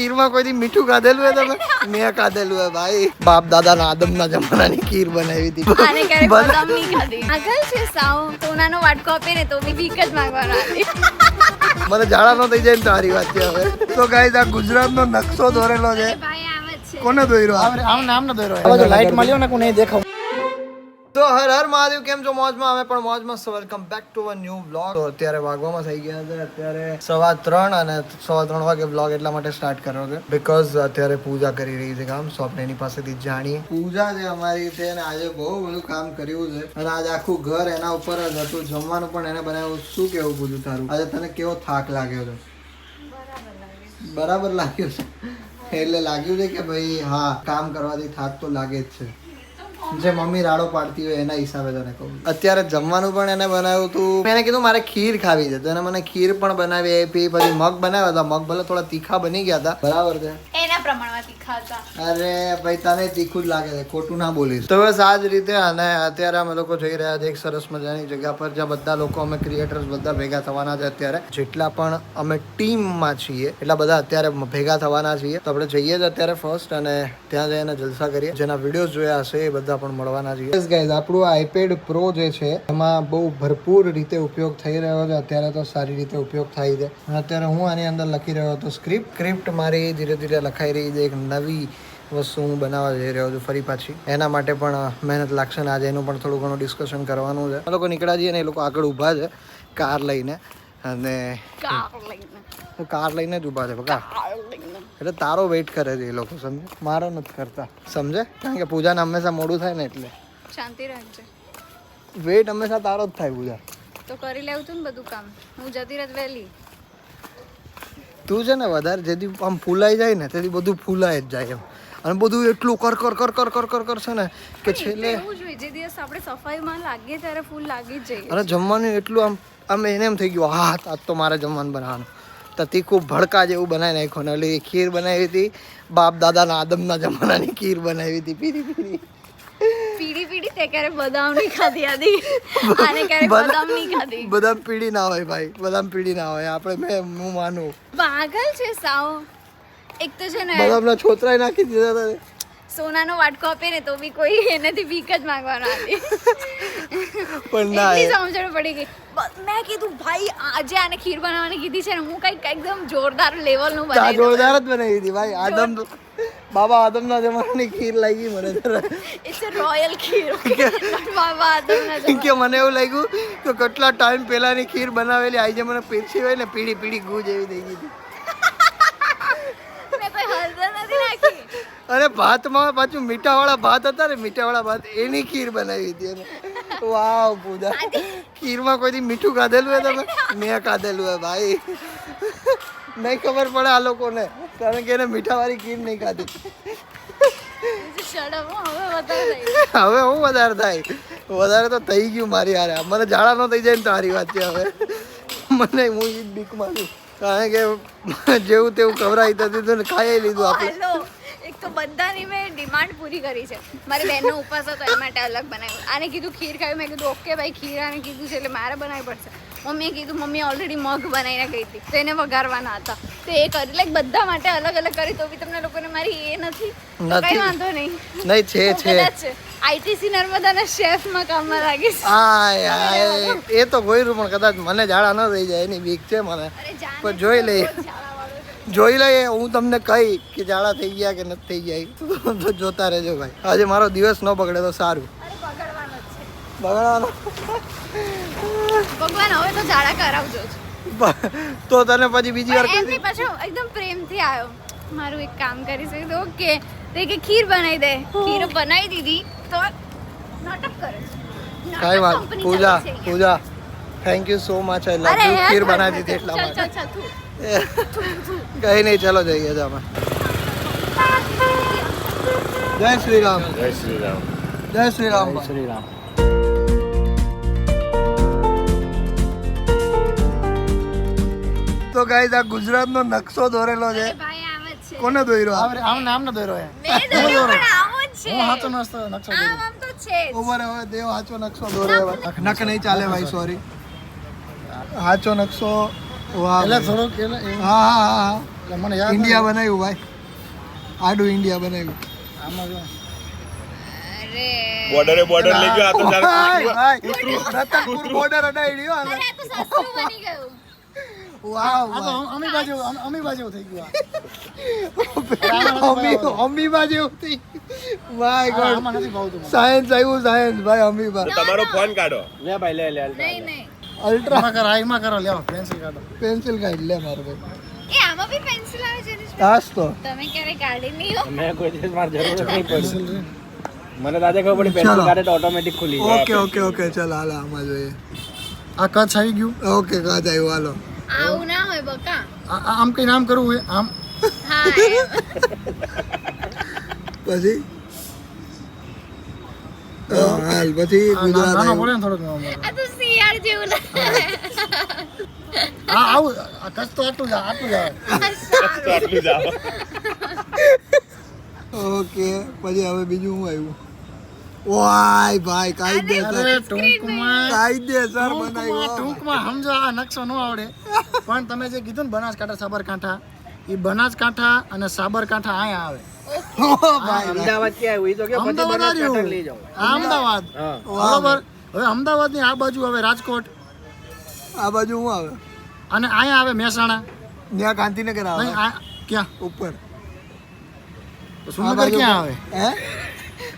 ખીરમાં કોઈ મીઠું ખાધેલું હે તમે? મેં ખાધેલું હે ભાઈ. બાપ દાદા ના આદમ ના જમાનાની ખીર બનાવી હતી. આને ક્યારે બદામ નહીં ખાધી. આગળ છે સાવ સોનાનો વાટકો આપે ને તો બી ભીખ જ માંગવાનો આવે. મને ઝાડા નો થઈ જાય ને તારી વાત છે હવે. તો ગાઈસ આ ગુજરાતનો નકશો દોરેલો છે. ભાઈ આવે છે. કોને દોર્યો? આમ નામ ન દોર્યો. લાઈટ મળ્યો ને કોને દેખાવ. તો હર હર મહાદેવ, કેમ છો? મોજમાં? અમે પણ મોજમાં. Welcome back to a new vlog. તો અત્યારે વાગવામાં થઈ ગયા છે અત્યારે 3:15 અને 3:15 વાગે વ્લોગ એટલા માટે સ્ટાર્ટ કર્યો છે બીકોઝ અત્યારે પૂજા કરી રહી છે કામ. સો આપણે એની પાસેથી જાણીએ. પૂજા છે અમારી છે ને આજે બહુ બધું કામ કર્યું છે અને આજે આખું ઘર એના ઉપર જ હતું. જમવાનું પણ એને બનાવ્યું. શું કેવું પૂજું તારું? આજે તને કેવો થાક લાગ્યો છે? બરાબર લાગ્યો છે. એટલે લાગ્યું છે કે ભાઈ હા કામ કરવાથી થાક તો લાગે જ છે. જે મમ્મી રાડો પાડતી હોય એના હિસાબે તને કહું. અત્યારે જમવાનું પણ એને બનાવ્યું હતું. મેં કીધું મારે ખીર ખાવી છે તો એને મને ખીર પણ બનાવી આપી. પછી મગ બનાવ્યા હતા. મગ ભલે થોડા તીખા બની ગયા હતા, બરાબર છે, એના પ્રમાણમાં તીખા હતા. અરે ભાઈ તને તીખું જ લાગે છે, ખોટું ના બોલીશ. તો બસ આ જ રીતે. અને અત્યારે અમે લોકો જઈ રહ્યા છે એક સરસ મજાની જગ્યા પર જ્યાં બધા લોકો અમે ક્રિએટર્સ બધા ભેગા થવાના છે. અત્યારે જેટલા પણ અમે ટીમમાં છીએ એટલા બધા અત્યારે ભેગા થવાના છીએ. તો આપણે જઈએ જ અત્યારે ફર્સ્ટ અને ત્યાં જઈને જલસા કરીએ. જેના વિડીયોઝ જોયા હશે એ બધા પણ મળવાના છીએ. ગાઈઝ આપણું આઈપેડ પ્રો જે છે એમાં બહુ ભરપૂર રીતે ઉપયોગ થઈ રહ્યો છે અત્યારે. તો સારી રીતે ઉપયોગ થાય છે. અને અત્યારે હું આની અંદર લખી રહ્યો હતો સ્ક્રિપ્ટ મારી ધીરે ધીરે લખાઈ રહી છે. એક નવી વસ્તુ હું બનાવવા જઈ રહ્યો છું ફરી પાછી. એના માટે પણ મહેનત લાગશે ને આજે એનું પણ થોડું ઘણું ડિસ્કશન કરવાનું છે. એ લોકો નીકળ્યા જઈએ ને એ લોકો આગળ ઊભા છે કાર લઈને. અને કાર લઈને જ ઊભા છે બકા. એટલે તારો વેઇટ કરે છે એ લોકો, સમજે? મારો નથી કરતા, સમજે? કારણ કે પૂજાને હંમેશા મોડું થાય ને એટલે શાંતિ રાખજે. વેઇટ હંમેશા તારો જ થાય પૂજા. તો કરી લેવું તું ને બધું કામ. હું જતી રહેત વહેલી. તું છે ને વધારે જેથી આમ ફૂલાઈ જાય ને તેથી બધું ફૂલાઈ જ જાય એમ. અને બધું એટલું કર કરશે ને કે છેલ્લે એવું જ હોય. જે દિવસ આપણે સફાઈમાં લાગીએ ત્યારે ફૂલ લાગી જ જાય. અને જમવાનું એટલું આમ એને એમ થઈ ગયું હા આજ તો મારે જમવાનું બનાવવાનું. તો તીખું ભડકા જેવું બનાવી નાખ્યું ને. એટલે ખીર બનાવી હતી બાપ દાદાના આદમના જમાનાની ખીર બનાવી હતી. પીડી તે ક્યારે બદામ નહીં ખાધી આદી. આને ક્યારે બદામ નહીં ખાધી. બદામ પીડી ના હોય ભાઈ, બદામ પીડી ના હોય. આપણે હું માનું પાગલ છે સાવ. એક તો છે ને બદામના છોતરાય નાખી દીધા હતા. સોનાનો વાટકો આપે ને તો બી કોઈ એનાથી ભીખ જ માંગવાનો આવે. પણ ના એટલી સમજણ પડી ગઈ. મેં કીધું ભાઈ આજે આને ખીર બનાવવાની કીધી છે ને હું કઈક એકદમ જોરદાર લેવલનું બનાવી દઉં. જોરદાર જ બનાવી હતી ભાઈ. બાબા આદમના જમાનાની ખીર લાગી મને. ઇટ્સ અ રોયલ ખીર. બાબા આદમના જમાના. કે મને એવું લાગ્યું કે કેટલા ટાઈમ પહેલાની ખીર બનાવેલી આજે મને પીરસી હોય ને પીળી ગૂંજ એવી થઈ ગઈ હતી. મેં કોઈ હળદર નથી નાખી. અને ભાતમાં પાછું મીઠાવાળા ભાત હતા ને, મીઠાવાળા ભાત એની ખીર બનાવી હતી એને. વાવ પૂજા, ખીરમાં કોઈ મીઠું ખાધેલું હે તમે? મેં ખાધેલું હે ભાઈ. નહીં ખબર પડે આ લોકોને કારણ કે એને મીઠાવાળી ખીર નહીં ખાધી. હવે હું વધારે થાય? વધારે તો થઈ ગયું મારી હારે. મને ઝાડા ન થઈ જાય ને તારી વાત છે હવે. મને હું ઈ બીકમાં છું કારણ કે જેવું તેવું ખવડાવી દીધું ને ખાઈ લીધું આપણે. એક તો બધાની મેં ડિમાન્ડ પૂરી કરી છે. મારી બહેનનો ઉપવાસ હતો એ માટે અલગ બનાવ્યું. આને કીધું ખીર ખાવી. મેં કીધું ઓકે ભાઈ ખીર આને કીધું છે એટલે મારે બનાવવી પડશે. મમ્મીએ કીધું મમ્મી ઓલરેડી મગ બનાવીને ગઈ હતી તો એને વઘારવાના હતા તો એ કરી. લાઈક બધા માટે અલગ અલગ કરી તો બી તમને લોકોને મારી એ નથી કઈ વાંધો નહીં. છે આઈટીસી નર્મદાના શેફમાં કામમાં લાગીશ. એ તો ગોયરું પણ કદાચ મને ઝાડા ન થઈ જાય એની બીક છે મને. પણ જોઈ લઈએ. હું તમને કહી કે ઝાડા થઈ ગયા કે નથી થઈ ગયા તો જોતા રહેજો ભાઈ. આજે મારો દિવસ ન બગડે તો સારું. બગડવાનો ભગવાન હવે તો ઝાડા કરાવજો તો તને પછી બીજી વાર એમની પાછું એકદમ પ્રેમથી આવ્યો. મારું એક કામ કરી શકતો ઓકે તે કે ખીર બનાવી દે. ખીર બનાવી દીધી તો નાટક કરે છે. કાઈ વાત Puja thank you so much. I love you. ખીર બનાવી દીધી એટલા માટે. કઈ નહીં ચલો જઈએ જ અમે. જય શ્રી રામ. જય શ્રી રામ. જય શ્રી રામ. જય શ્રી રામ. તો ગાઈસ આ ગુજરાતનો નકશો દોરેલો છે. ભાઈ આવે છે. કોને દોર્યો? આમ નામ ન દોર્યો. મેં દોર્યો પણ આવો જ છે. હું હાથો નકશો આમ તો છે જ. ઉભા હવે દેવ હાચો નકશો દોર્યો. નક નહીં ચાલે ભાઈ, સોરી. હાચો નકશો વાહ એટલે ભાઈ. થોડોક એટલે હા હા હા એટલે મને યાદ ઇન્ડિયા બનાવ્યું ભાઈ, આડું ઇન્ડિયા બનાવ્યું. આમાં જો અરે બોર્ડરે બોર્ડર લઈ ગયો આ તો ભાઈ, તારે ભાઈ, રતનપુર border અડાડ્યું, હા. અરે આ તો સસ્તું બની ગયું. વાહ આ તો ભાઈ. અમી બાજુ થઈ ગયું અમીબા જેવું થઈ. My આ. God. આમાં નથી ભાવતું મને. સાયન્સ આવ્યું, સાયન્સ ભાઈ, અમીબા. તો તમારો ફોન કાઢો નહીં નહીં અલ્ટ્રા એમાં કરો એમાં કરો લેવો પેન્સિલ કાઢો પેન્સિલ કાઢ લે મારો ભાઈ. એ આમાં બી પેન્સિલ આવે છે ને? તાસ તો તમે ક્યારે કાઢી નહીં હો? મેં કોઈ દિવસ મારે જરૂર જ નહીં પડી પેન્સિલ રે. મને દાદા ખબર પડી પેન્સિલ ચાલો. કાઢે તો ઓટોમેટિક ખુલી જાય ઓકે ઓકે ઓકે ચાલ હાલ આમાં જોઈએ. આ કચ્છ આવી ગયું ઓકે કાચ આવ્યું, હાલો. આવું ના હોય બકા. આમ કઈ નામ કરવું હોય આમ હા એમ. પછી હાલ પછી ગુજરાત નાનો આવ્યું. પડે ને થોડોક નાનો. આ તો શિયાળ જેવું લાગે. આ આવું આ કચ્છ તો આટલું જ આવે. તો આટલું જ આવે ઓકે પછી હવે બીજું શું આવ્યું? વાય ભાઈ કાયદેસર અરે ટૂંકમાં કાયદેસર બનાવ્યું. ટૂંકમાં સમજો આ નકશો ન આવડે પણ તમે જે કીધું ને બનાસકાંઠા સાબરકાંઠા એ બનાસકાંઠા અને સાબરકાંઠા અહીંયા આવે ઓ ભાઈ અમદાવાદ ક્યાં આવ્યું? ઈ તો કે પછી અમદાવાદ બનાસકાંઠા આવ્યું. લઈ જાઓ આ અમદાવાદ હા બરોબર હવે અમદાવાદની આ બાજુ આવે રાજકોટ આ બાજુ શું આવે? અને અહીંયા આવે મહેસાણા ત્યાં ગાંધીનગર આવે અહીં આ ક્યાં ઉપર. સુરનગર ક્યાં આવે હે?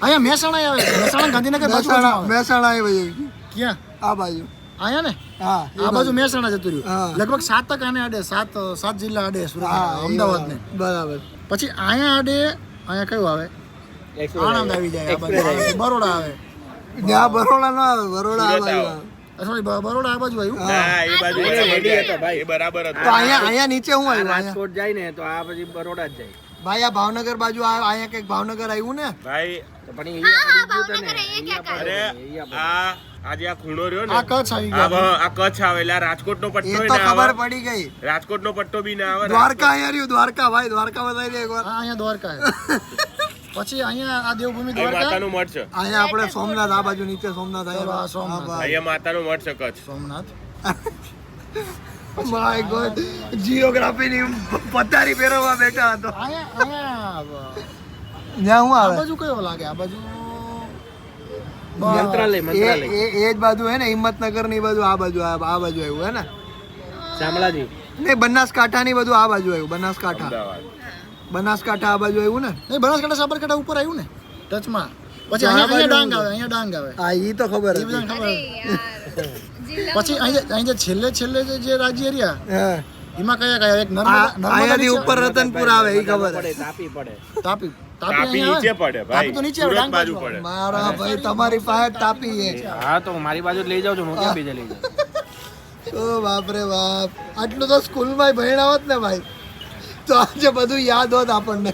અહીંયા મહેસાણા આવે મહેસાણા ગાંધીનગર બાજુ મહેસાણા આવે મહેસાણા આવ્યું. ક્યાં આ બાજુ. અહીંયા ને હા એ આ બાજુ મહેસાણા જતું હા. રહ્યું લગભગ 7 તક આને અડે 7 જિલ્લા અડે સુરત હા અમદાવાદ ને બરાબર. પછી અહીંયા અડે અહીંયા કયું આવે આણંદ આવી જાય આ બાજુ બરોડા આવે ત્યાં બરોડા ના આવે, બરોડા આ સુરત બાજુ આવે. આવે. સોરી બરોડા આ બાજુ આવ્યું ના એ બાજુ રેડી હતો ભાઈ. એ બરાબર તો હતું અહીંયા નીચે શું આવ્યું? અહીંયા રાજકોટ જાય ને તો આ પછી બરોડા જ જાય ભાઈ આ ભાવનગર બાજુ આવે, અહીંયા કંઈક ભાવનગર આવ્યું ને? ભાઈ તો પણ હા અહીંયા હા ભાવનગર અહીંયા ક્યાં અરે કાઢે? આ આજે આ ખૂણો રહ્યો ને આ કચ્છ આવી આ ગયો આ કચ્છ આવે એટલે આ રાજકોટનો એ પટ્ટો તો ના ખબર આવે પડી ગઈ. રાજકોટનો પટ્ટો બી ના આવે દ્વારકા અહીંયા રહ્યું, દ્વારકા ભાઈ, દ્વારકા બતાવી દે એકવાર. આ અહીંયા દ્વારકા છે. પછી અહીંયા આ દેવભૂમિ અહીં દ્વારકા માતાનું મઠ છે અહીંયા આપણે સોમનાથ આ બાજુ નીચે સોમનાથ ચલો, આ આવ્યા. સોમનાથ. હા, ભાઈ. અહીંયા માતાનું મઠ છે કચ્છ સોમનાથ માય ગોડ જીઓગ્રાફીની પથારી ફેરવવા બેઠા હતો. અહીંયા ત્યાં શું આ આવે? બાજુ કયો લાગે આ બાજુ મંત્રાલય એ જ બાજુ હે ને, હિંમતનગર ની બાજુ આ બાજુ આ બાજુ આવ્યું હે ને? શામળાજી નહીં, બનાસકાંઠા ની બધું આ બાજુ આવ્યું. બનાસકાંઠા અમદાવાદ બનાસકાંઠા આ બાજુ આવ્યું ને? નહીં બનાસકાંઠા સાબરકાંઠા ઉપર આવ્યું ને ટચમાં પછી અહીંયા ડાંગ આવે હા ઈ તો ખબર એ બધાને હતી. ખબર અરે યાર જિલ્લા પછી અહીંયા છેલ્લે જે રાજ્ય રહ્યા હા. એમાં કયા એક નર્મદા અહીંયાથી ઉપર રતનપુર આવે એ ખબર પડે છે. તાપી પડે તાપી તાપી અહીંયા નીચે આવે? પડે તાપી તો ભાઈ નીચે આવે, સુરત ડાંગ બાજુ બાજુ પડે મારા ભાઈ તમારી પાસે તાપી છે. હા તો મારી બાજુ લઈ જાઉં છું હું ક્યાં બીજે લઈ જાઉં ઓ બાપ રે બાપ, આટલું તો સ્કૂલમાં ભણ્યા હોત ને ભાઈ તો આજે બધું યાદ હોત આપણને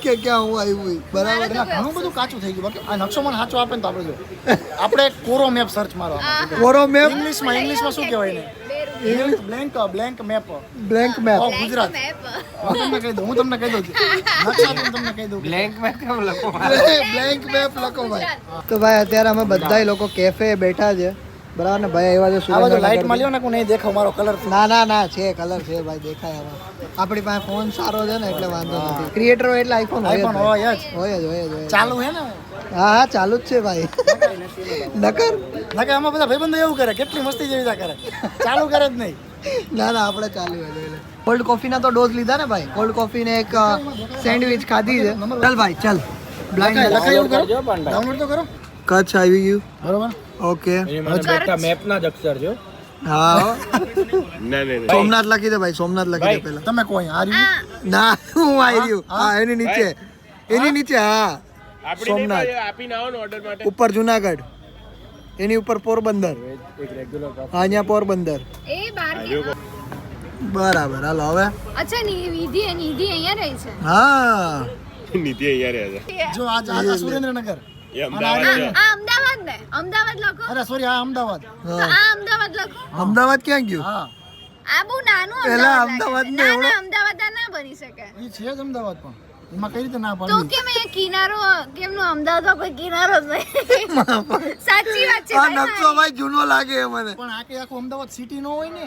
કે ક્યાં હું આવ્યું. બરાબર ને? ઘણું બધું કાચું થઈ ગયું બાકી આ નકશો મને સાચો આપે ને તો આપણે જો આપણે કોરો મેપ સર્ચ મારો કોરો મેપ, ઇંગ્લિશમાં શું કહેવાય ને English blank map blank map. Gujarat map હું તમને કહી દઉં નકશા હું તમને કહી દઉં બ્લેન્ક મેં કેમ લખો બ્લેન્ક મેપ લખો ભાઈ. તો ભાઈ અત્યારે અમે બધા લોકો કેફે બેઠા છે, બરાબર ને? ભાઈ એવા છે આ બાજુ લાઈટ સુરેન્દ્રનગર. મળ્યો ને કોઈ નહીં દેખાવ મારો કલર ના છે, કલર છે ભાઈ, દેખાય હવે. આપણી પાસે ફોન સારો છે ને એટલે વાંધો નથી. ક્રિએટરો એટલે આઈફોન આઈફોન હોય જ હોય જ. ચાલુ હે ને હા ચાલુ જ છે ભાઈ. નકર ના કે આમાં બધા ભાઈબંધો એવું કરે કેટલી મસ્તી જેવી રીતે કરે ચાલુ કરે જ નહીં ના આપણે ચાલુ હોય. કોલ્ડ કોફીના તો ડોઝ લીધા ને ભાઈ. કોલ્ડ કોફી ને એક સેન્ડવિચ ખાધી છે. ચાલ ભાઈ ચાલ. બ્લાઇન્ડ લખાય એવું કરો કરજો પણ ડાઉનલોડ તો કરો કચ્છ આવી ગયું. બરોબર ઓકે મેપ ના જ અક્ષર છે હા ના સોમનાથ લખી દે ભાઈ, સોમનાથ લખી દે પેલા. તમે કોઈ આ રહ્યું ના હું આવી રહ્યું. હા એની નીચે હા આપણી સોમનાથ. આપીને આવો ને ઓર્ડર માટે ઉપર જુનાગઢ, એની ઉપર પોરબંદર. એક રેગ્યુલર હા અહીંયા પોરબંદર. એ બાર કે બરાબર હાલો હવે. અચ્છા નિધિ અહીંયા રહી છે. હા નીતિ અહીંયા રહે છે જો આ સુરેન્દ્રનગર એ અમદાવાદ છે આ અમદાવાદ ને અમદાવાદ લખો અરે સોરી આ અમદાવાદ તો આ અમદાવાદ લખો. અમદાવાદ ક્યાં ગયું? હા આ બહુ નાનું પેલા અમદાવાદ અમદાવાદ લાગે ને છે. ના એવડો- અમદાવાદ આ ના બની શકે. એ છે જ અમદાવાદ પણ એમાં કઈ રીતે ના તો પાડવી કેમ અહીંયા કિનારો કેમનું અમદાવાદમાં કોઈ કિનારો જ નહીં. સાચી વાત છે આ ભાઈ નકશો ભાઈ જૂનો લાગે છે મને. પણ આ કે આખું અમદાવાદ સિટી નો હોય ને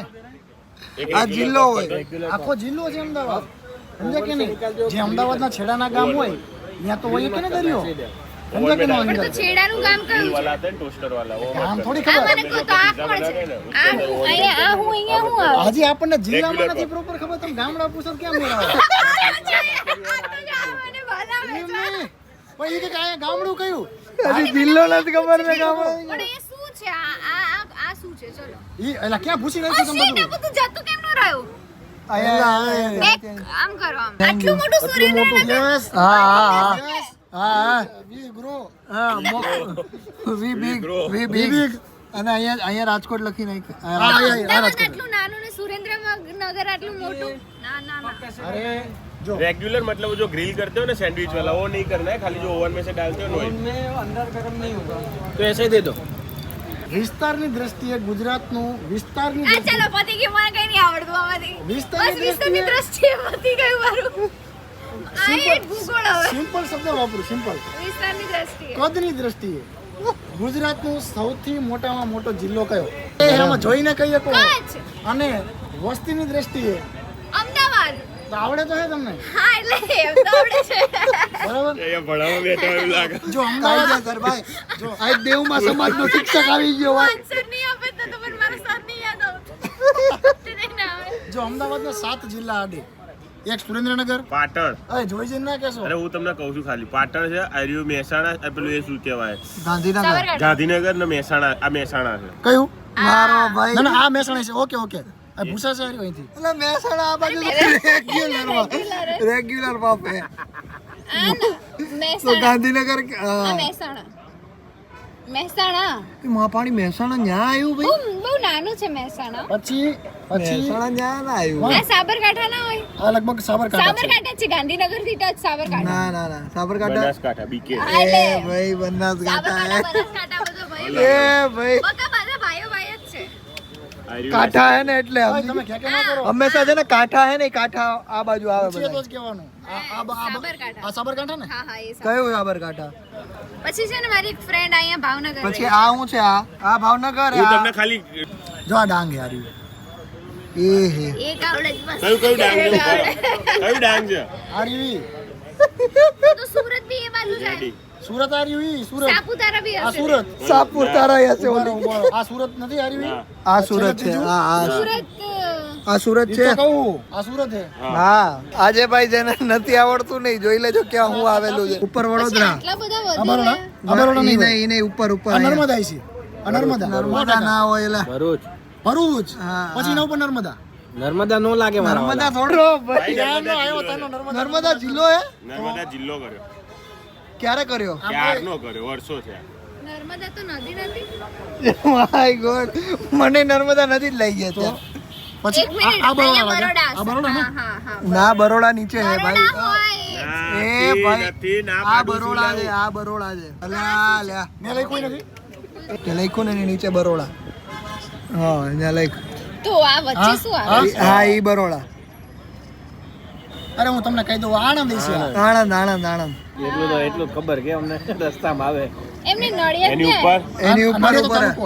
આ જિલ્લો હોય. આખો જિલ્લો છે અમદાવાદ, સમજે કે નહીં? જે અમદાવાદના છેડાના ગામ હોય ત્યાં તો હોય કે ને દરિયો, સમજે કે નહીં? પણ તો છેડાનું ગામ કયું છે? वाला आता है टोस्टर वाला वो ગામ થોડી આ ખબર. મને કહો તો આ કોણ છે? આ હું અહીંયા હું આવે? હજી આપણને જિલ્લામાં નથી પ્રોપર ખબર, તમે ગામડા પૂછો તો કેમ મેળવો? મને બોલાવે એમ છે. નહીં. પણ એ કે અહીંયા ગામડું કયું? હજી જિલ્લો નથી ખબર ને ગામડો. પણ એ શું છે? આ શું છે? ચલો. ઈ એલા ક્યાં પૂછી રહ્યું આ તમે શેના બધું? બધું જતું કેમ ન રહ્યું? અહીંયા આમ કરો આમ. આટલું મોટું સુરેન્દ્રનગર. યસ હા યસ હા વી ગ્રો હા વી બિગ અને અહીંયા રાજકોટ લખી નાખ. અમદાવાદ આટલું નાનું ને સુરેન્દ્રનગર આટલું મોટું? ના ના ના. અરે જો रेगुलर मतलब वो जो ग्रिल करते हो ना सैंडविच वाला वो नहीं करना है, खाली जो ओवन में से डालते हो ना वही। तो ऐसे ही दे दो. વિસ્તારની દ્રષ્ટિએ ગુજરાતનું વિસ્તારની આ દ્રષ્ટિએ ચાલો પતિ કે મને કઈ નહીં આવડતું આમાંથી. વિસ્તારની બસ વિસ્તારની દ્રષ્ટિએ પતિ ગયું મારું. આ એ ભૂગોળ હવે. સિમ્પલ શબ્દ વાપરું, સિમ્પલ. વિસ્તારની દ્રષ્ટિએ. કદની દ્રષ્ટિએ ગુજરાતનું સૌથી મોટામાં મોટો જિલ્લો કયો? એ આમાં જોઈને કહીએ કો. કચ્છ. અને વસ્તીની દ્રષ્ટિએ અમદાવાદ. તો આવડે તો હે તમને, હા એટલે એમ તો આવડે છે. બરાબર? ये बड़ा में बैठा हुआ लागा। જો અમદાવાદ ભાઈ જો આ દેવમાં સમાજનો શિક્ષક આવી ગયો હોય. આન્સર નહીં આપે તો પણ મારા સાથ નહીં યાદ આવતું. તને ના આવે. જો અમદાવાદના 7 જિલ્લા આડે, એક સુરેન્દ્રનગર. पाटण અરે જોઈ જઈને ના કહેશો. अरे वो તમને કહું છું ખાલી પાટણ છે, આર્યુ મહેસાણા, પેલું એ શું કહેવાય ગાંધીનગર સાબરકાંઠા. ગાંધીનગર ને મહેસાણા, આ મહેસાણા છે. કયું? મારો ભાઈ ના ના આ મહેસાણા છે. ઓકે ઓકે આ ભૂસા છે હારી અહીંથી. એટલે મહેસાણા આ બાજુ રેગ્યુલર બાપ હે. આ ના, તો મહેસાણા. ગાંધીનગર આ મહેસાણા. મહેસાણા. મહાપાણી મહેસાણા ન્યા આવ્યું ભાઈ. બહુ નાનું છે મહેસાણા. પછી મહેસાણા ન્યા ના આવ્યું. આ સાબરકાંઠા ના હોય? આ લગભગ સાબરકાંઠા છે. સાબરકાંઠા છે, ગાંધીનગર થી ટચ સાબરકાંઠા. ના ના ના સાબરકાંઠા બનાસકાંઠા બીકે હા, એટલે એ ભાઈ બનાસકાંઠા સાબરકાંઠા, બનાસકાંઠા બધો ભાઈ. એ ભાઈ બકા બધા ભાઈઓ ભાઈ જ છે. આર્યુ કાંઠા હે ને એટલે ભાઈ, તમે ક્યાં કે ના કરો. હંમેશા છે ને કાંઠા હે ને કાંઠા આ બાજુ આવે પૂછીએ તો બધા. જ કહેવાનું. સાબરકાંઠા. આ સાબરકાંઠા ને? હા હા એ સાબરકાંઠા. કયું સાબરકાંઠા? પછી છે ને મારી એક ફ્રેન્ડ અહીંયા ભાવનગર પછી રહે. આ શું છે આ ભાવનગર હું આ- તમને ખાલી જો આ ડાંગ હે હારી. એ હે એક આવડે જ બસ. કયું કયું ડાંગ છે એક આવડે. કયું ડાંગ છે હારી તો સુરત બી એ બાજુ જાય. રેડી સુરત હારી સુરત. સાપુતારા બી આ હશે. સુરત. સાપુતારા હશે ઓલી. ઉભો. આ સુરત નથી હારી. ના. આ સુરત છે આ સુરત આ સુરત ઈ છે તો કહું આ સુરત હે. હા આજે ભાઈ જેને નથી આવડતું નહીં જોઈ લેજો ક્યાં હું આવેલું છે ઉપર વડોદરા આટલા બધા આ વધુ બરોડા? ને? આ બરોડા ઈ નહીં નહીં, ઈ નહીં, ઉપર ઉપર આ અહીંયા. નર્મદા છે. આ નર્મદા. નર્મદા ના હોય એલા ભરૂચ. ભરૂચ. હા, પછી એના ઉપર નર્મદા. નર્મદા નો લાગે મારા નર્મદા વાલા. થોડો ભાઈ ત્યાંનો આવ્યો તાનો નર્મદા. નર્મદા જિલ્લો હે નર્મદા જિલ્લો કર્યો, ક્યારે કર્યો ક્યારનો કર્યો, વર્ષો છે. નર્મદા તો નદી નથી. માય ગોડ મને નર્મદા નથી જ લઈ ગયા ત્યાં. પછી એક મિનિટ, આ બરોડા અહીંયા લાગે. બરોડા આ બરોડા ને? હા હા હા. ના બરોડા નીચે હે ભાઈ બરોડા હોય. ના, એ નથી, ભાઈ નથી, ના આ પાડું છું, બરોડા છે લાવું. આ બરોડા છે અલ્યા લ્યા મેં લઈ કોઈ નથી. તે લખ્યું ને એની નીચે બરોડા હા અહીંયા લખ તો આ વચ્ચે શું આવે? હા ઈ બરોડા અરે હું તમને કહી દઉં આણંદ છે. આણંદ આણંદ આણંદ એટલું જ ખબર કે અમને રસ્તામાં આવે. એમની નડિયાદ એની ક્યાં? ઉપર એની ઉપર નડિયાદ તો ઉપર તાલુકો.